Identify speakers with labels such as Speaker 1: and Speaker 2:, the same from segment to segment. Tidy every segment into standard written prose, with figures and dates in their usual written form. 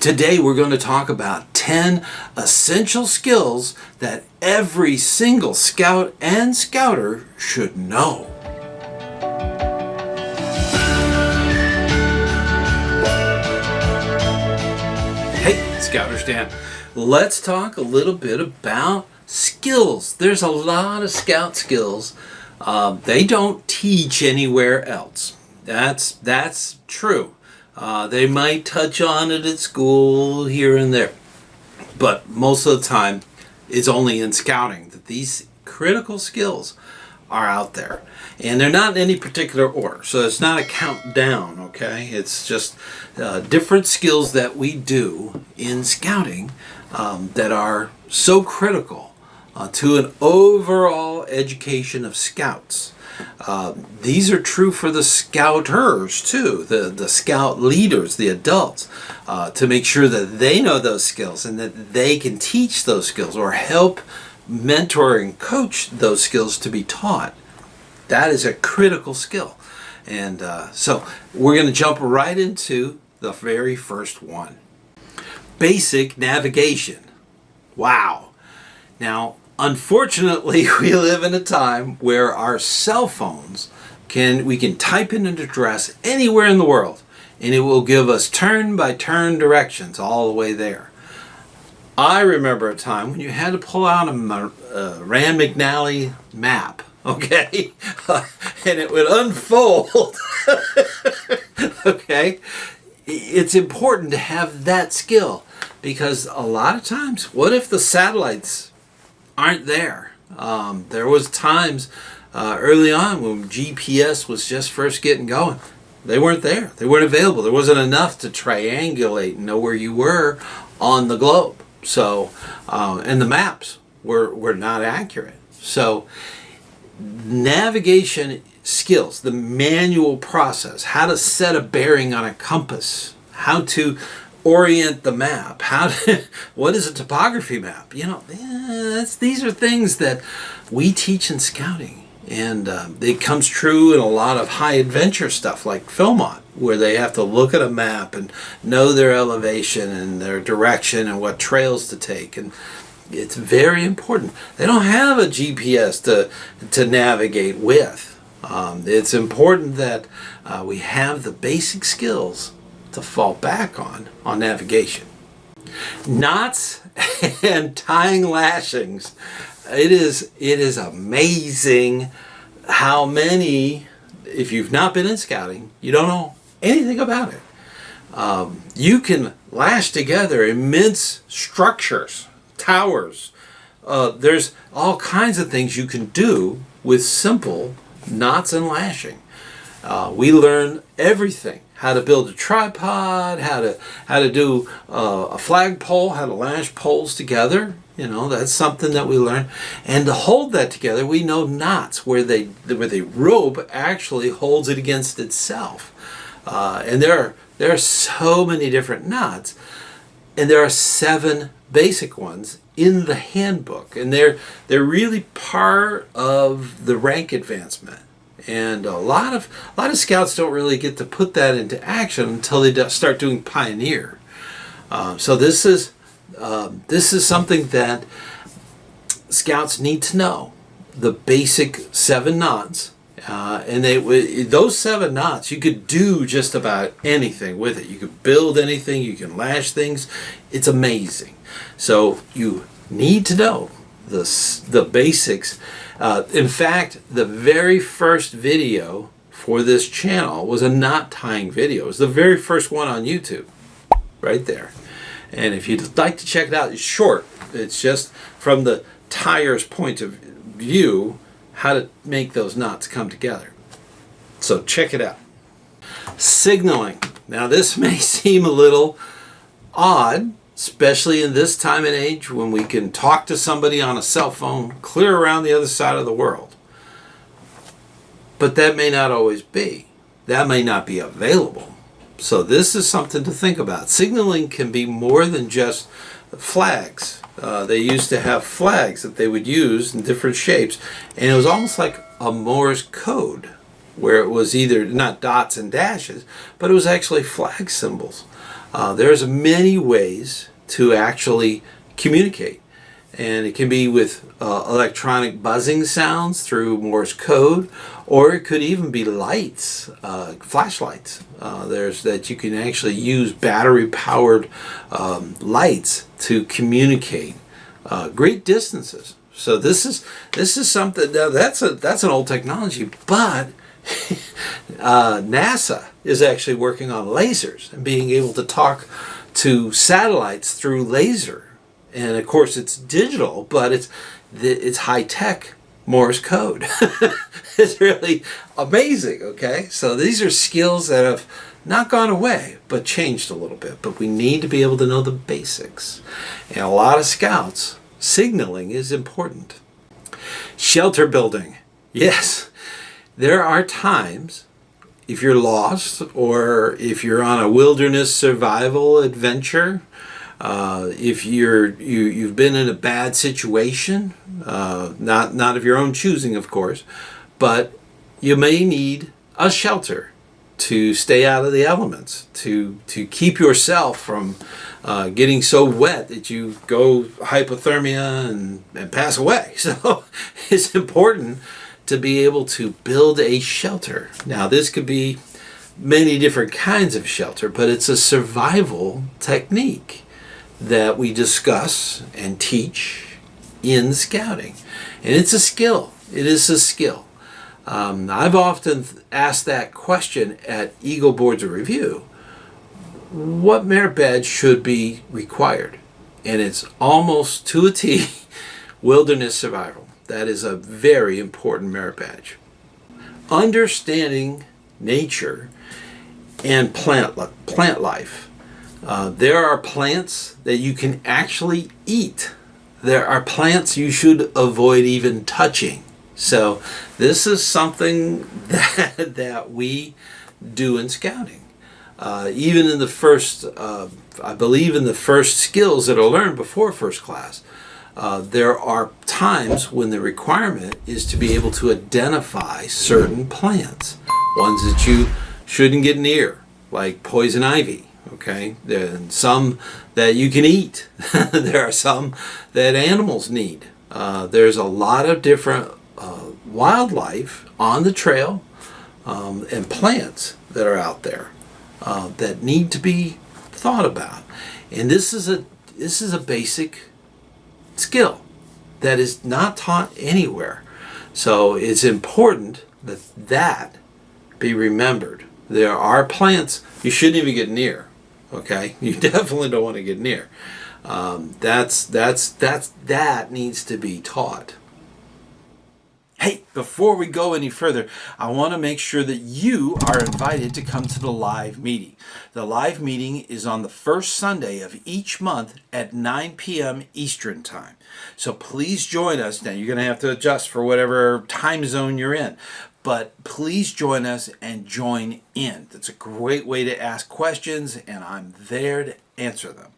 Speaker 1: Today we're going to talk about 10 essential skills that every single scout and scouter should know. Hey, ScouterStan. Let's talk a little bit about skills. There's a lot of scout skills they don't teach anywhere else. That's true. They might touch on it at school here and there, but most of the time it's only in scouting that these critical skills are out there, and they're not in any particular order, so it's not a countdown, okay? It's just different skills that we do in scouting that are so critical to an overall education of scouts. These are true for the scouters too, the scout leaders, the adults, to make sure that they know those skills and that they can teach those skills or help mentor and coach those skills to be taught. That is a critical skill. And so we're going to jump right into the very first one. Basic navigation. Wow. Now, unfortunately, we live in a time where our cell phones we can type in an address anywhere in the world, and it will give us turn-by-turn directions all the way there. I remember a time when you had to pull out a Rand McNally map, okay, and it would unfold. Okay, it's important to have that skill, because a lot of times, what if the satellites aren't there? There was times early on when GPS was just first getting going. They weren't there. They weren't available. There wasn't enough to triangulate and know where you were on the globe. So, and the maps were not accurate. So, navigation skills, the manual process, how to set a bearing on a compass, how to orient the map, what is a topography map? You know, these are things that we teach in scouting, and it comes true in a lot of high adventure stuff like Philmont, where they have to look at a map and know their elevation and their direction and what trails to take, and it's very important. They don't have a GPS to navigate with. It's important that we have the basic skills to fall back on navigation. Knots and tying lashings. It is amazing how many, if you've not been in scouting, you don't know anything about it. You can lash together immense structures, towers. There's all kinds of things you can do with simple knots and lashing. We learn everything. How to build a tripod, how to do a flagpole, how to lash poles together. You know, that's something that we learn. And to hold that together, we know knots, where the rope actually holds it against itself. And there are so many different knots, and there are 7 basic ones in the handbook, and they're really part of the rank advancement. And a lot of scouts don't really get to put that into action until they start doing Pioneer. So this is something that scouts need to know: the basic 7 knots, and those 7 knots, you could do just about anything with it. You could build anything. You can lash things. It's amazing. So you need to know the basics. In fact, the very first video for this channel was a knot tying video. It was the very first one on YouTube, right there. And if you'd like to check it out, it's short. It's just from the tier's point of view, how to make those knots come together. So check it out. Signaling. Now this may seem a little odd, especially in this time and age when we can talk to somebody on a cell phone clear around the other side of the world. But that may not always be. That may not be available. So this is something to think about. Signaling can be more than just flags. They used to have flags that they would use in different shapes, and it was almost like a Morse code where it was either not dots and dashes, but it was actually flag symbols. There's many ways to actually communicate. And it can be with electronic buzzing sounds through Morse code, or it could even be lights, flashlights. There's that you can actually use battery-powered lights to communicate great distances. So this is something that's an old technology, but NASA is actually working on lasers and being able to talk to satellites through laser. And of course, it's digital, but it's high tech Morse code. It's really amazing. Okay, so these are skills that have not gone away, but changed a little bit. But we need to be able to know the basics. And a lot of scouts, signaling is important. Shelter building. Yes, there are times if you're lost or if you're on a wilderness survival adventure. If you've been in a bad situation, not of your own choosing, of course, but you may need a shelter to stay out of the elements, to keep yourself from getting so wet that you go hypothermia and pass away. So it's important to be able to build a shelter. Now, this could be many different kinds of shelter, but it's a survival technique that we discuss and teach in scouting. And it's a skill. It is a skill. I've often asked that question at Eagle Boards of Review. What merit badge should be required? And it's almost to a T wilderness survival. That is a very important merit badge. Understanding nature and plant life. There are plants that you can actually eat. There are plants you should avoid even touching. So this is something that we do in scouting. Even in the first, I believe in the first skills that are learned before first class, there are times when the requirement is to be able to identify certain plants, ones that you shouldn't get near, like poison ivy. Okay, there are some that you can eat. There are some that animals need. There's a lot of different wildlife on the trail and plants that are out there that need to be thought about. And this is a basic skill that is not taught anywhere. So it's important that be remembered. There are plants you shouldn't even get near. Okay, you definitely don't want to get near. That needs to be taught. Hey, before we go any further, I want to make sure that you are invited to come to the live meeting. The live meeting is on the first Sunday of each month at 9 p.m. Eastern Time. So please join us. Now, you're going to have to adjust for whatever time zone you're in. But please join us and join in. That's a great way to ask questions, and I'm there to answer them.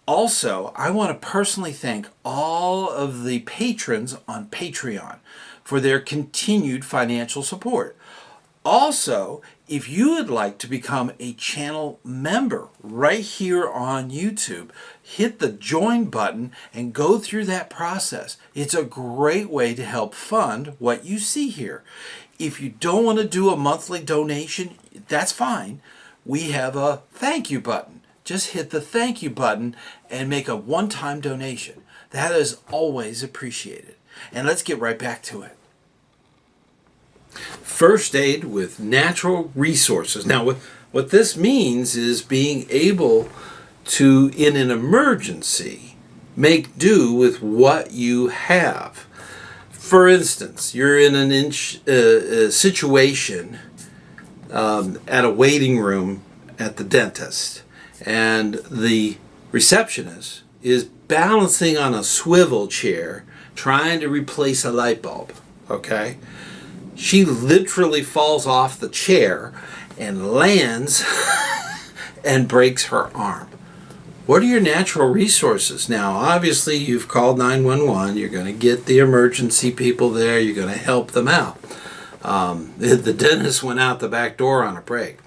Speaker 1: Also, I want to personally thank all of the patrons on Patreon for their continued financial support. Also, if you would like to become a channel member right here on YouTube, hit the join button and go through that process. It's a great way to help fund what you see here. If you don't want to do a monthly donation, that's fine. We have a thank you button. Just hit the thank you button and make a one-time donation. That is always appreciated. And let's get right back to it. First aid with natural resources. Now, what this means is being able to, in an emergency, make do with what you have. For instance, you're in a situation at a waiting room at the dentist, and the receptionist is balancing on a swivel chair trying to replace a light bulb. Okay? She literally falls off the chair and lands and breaks her arm. What are your natural resources? Now, obviously, you've called 911. You're going to get the emergency people there. You're going to help them out. The dentist went out the back door on a break.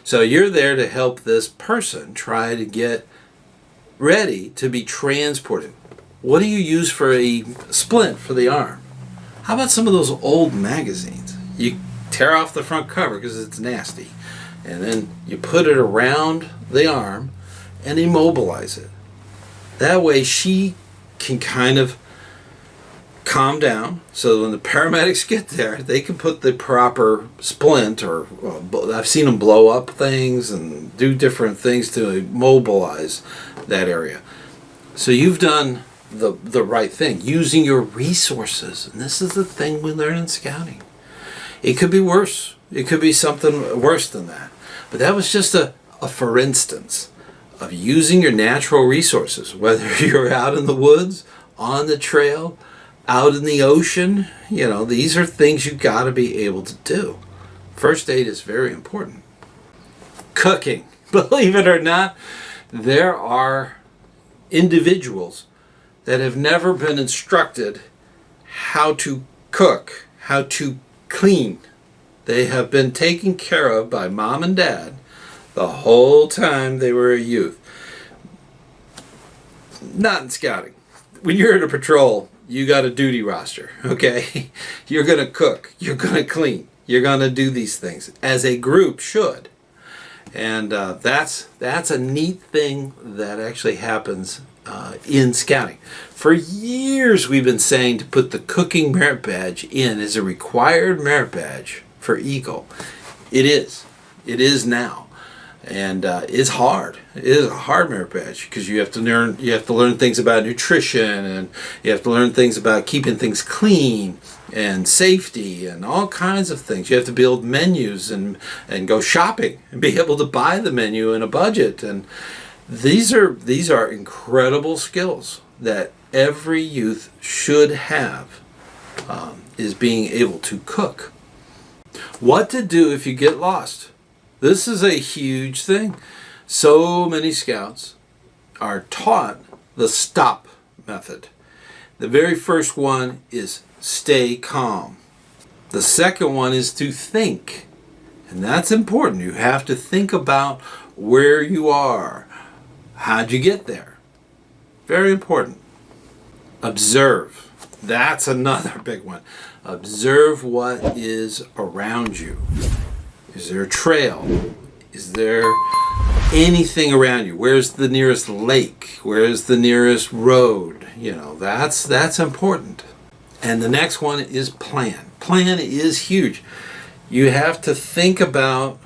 Speaker 1: So you're there to help this person try to get ready to be transported. What do you use for a splint for the arm? How about some of those old magazines? You tear off the front cover because it's nasty, and then you put it around the arm and immobilize it. That way she can kind of calm down, so when the paramedics get there, they can put the proper splint, or I've seen them blow up things and do different things to immobilize that area. So you've done the right thing, using your resources. And this is the thing we learn in scouting. It could be worse. It could be something worse than that. But that was just a for instance of using your natural resources, whether you're out in the woods, on the trail, out in the ocean. These are things you got to be able to do. First aid is very important. Cooking. Believe it or not, there are individuals that have never been instructed how to cook, how to clean. They have been taken care of by mom and dad the whole time they were a youth. Not in scouting. When you're in a patrol, you got a duty roster, okay? You're going to cook, you're going to clean, you're going to do these things, as a group should. And that's a neat thing that actually happens in scouting. For years we've been saying to put the cooking merit badge in as a required merit badge for Eagle. It is now. And it's hard. It is a hard merit badge because you have to learn things about nutrition, and you have to learn things about keeping things clean and safety and all kinds of things. You have to build menus and go shopping and be able to buy the menu in a budget. And these are incredible skills that every youth should have, is being able to cook. What to do if you get lost. This is a huge thing. So many scouts are taught the stop method. The very first one is stay calm. The second one is to think. And that's important. You have to think about where you are. How'd you get there? Very important. Observe. That's another big one. Observe what is around you. Is there a trail? Is there anything around you? Where's the nearest lake? Where's the nearest road? That's important. And the next one is plan. Plan is huge. You have to think about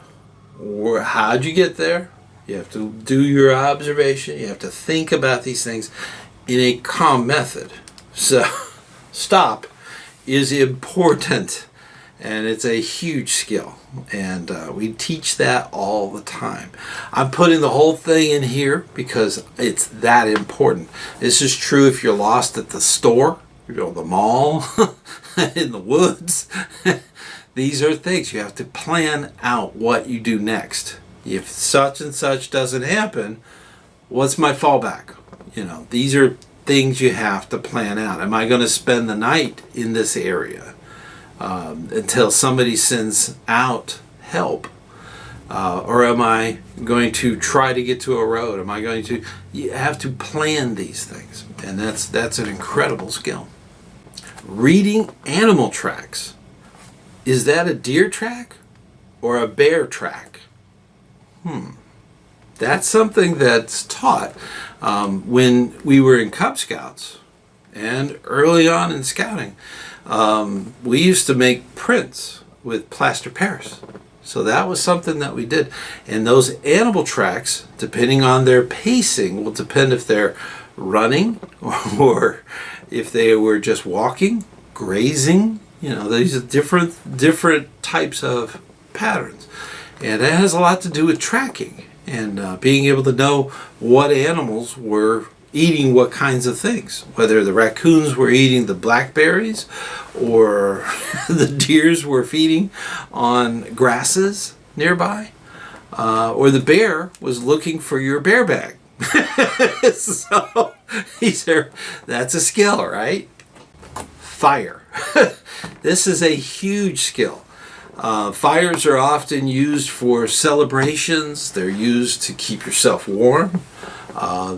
Speaker 1: how'd you get there? You have to do your observation. You have to think about these things in a calm method. So stop is important, and it's a huge skill. And we teach that all the time. I'm putting the whole thing in here because it's that important. This is true if you're lost at the store, the mall, in the woods. These are things you have to plan out what you do next. If such and such doesn't happen, what's my fallback? These are things you have to plan out. Am I going to spend the night in this area until somebody sends out help? Or am I going to try to get to a road? You have to plan these things. And that's an incredible skill. Reading animal tracks. Is that a deer track or a bear track? That's something that's taught when we were in Cub Scouts and early on in scouting. We used to make prints with plaster Paris. So that was something that we did. And those animal tracks, depending on their pacing, will depend if they're running or if they were just walking, grazing. These are different types of patterns. And that has a lot to do with tracking and being able to know what animals were eating what kinds of things, whether the raccoons were eating the blackberries or the deers were feeding on grasses nearby, or the bear was looking for your bear bag. So that's a skill, right? fire. This is a huge skill. Fires are often used for celebrations. They're used to keep yourself warm.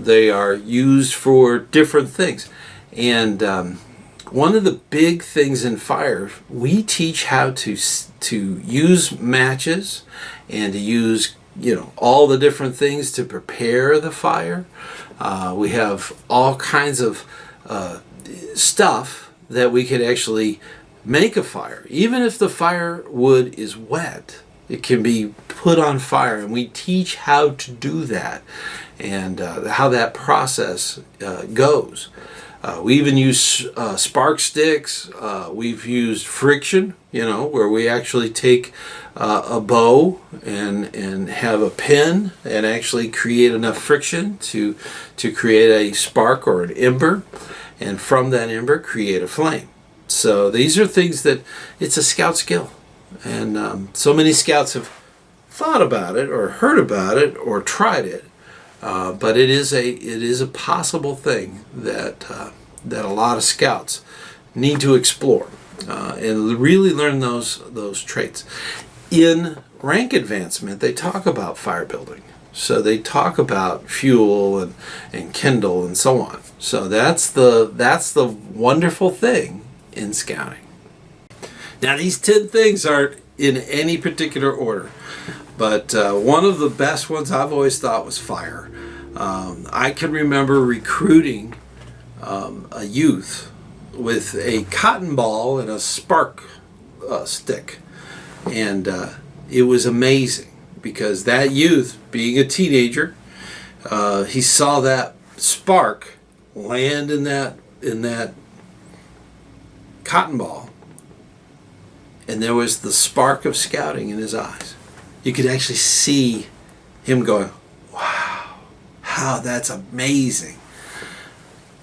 Speaker 1: They are used for different things. And one of the big things in fire, we teach how to use matches and to use, all the different things to prepare the fire. We have all kinds of stuff that we could actually make a fire. Even if the firewood is wet, it can be put on fire, and we teach how to do that and how that process goes. We even use spark sticks. We've used friction, where we actually take a bow and have a pin and actually create enough friction to create a spark or an ember, and from that ember create a flame. So these are things that it's a scout skill, and so many scouts have thought about it or heard about it or tried it, but it is a possible thing that a lot of scouts need to explore and really learn those traits. In rank advancement, they talk about fire building. So they talk about fuel and kindle and so on. So that's the wonderful thing in scouting. Now, these 10 things aren't in any particular order, but one of the best ones I've always thought was fire. I can remember recruiting a youth with a cotton ball and a spark stick, and it was amazing because that youth, being a teenager, he saw that spark land in that cotton ball, and there was the spark of scouting in his eyes. You could actually see him going, wow, how that's amazing,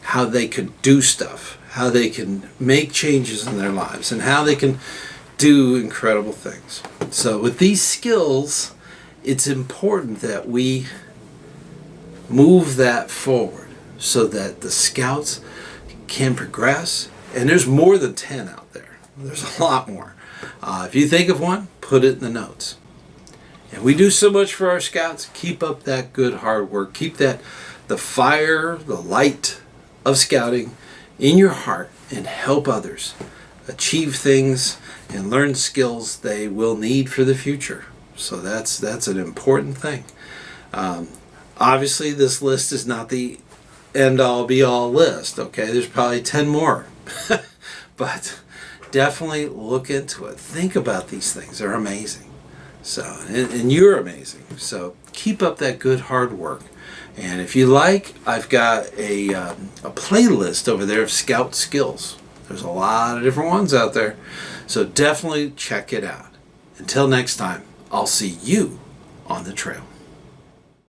Speaker 1: how they could do stuff, how they can make changes in their lives, and how they can do incredible things. So with these skills, it's important that we move that forward so that the scouts can progress. And there's more than 10 out there. There's a lot more. If you think of one, put it in the notes. And we do so much for our scouts. Keep up that good hard work. Keep the fire, the light of scouting in your heart, and help others achieve things and learn skills they will need for the future. So that's an important thing. Obviously, this list is not the end-all be-all list. Okay, there's probably 10 more. But definitely look into it. Think about these things. They're amazing. So, and you're amazing. So keep up that good hard work. And if you like, I've got a playlist over there of scout skills. There's a lot of different ones out there. So definitely check it out. Until next time, I'll see you on the trail.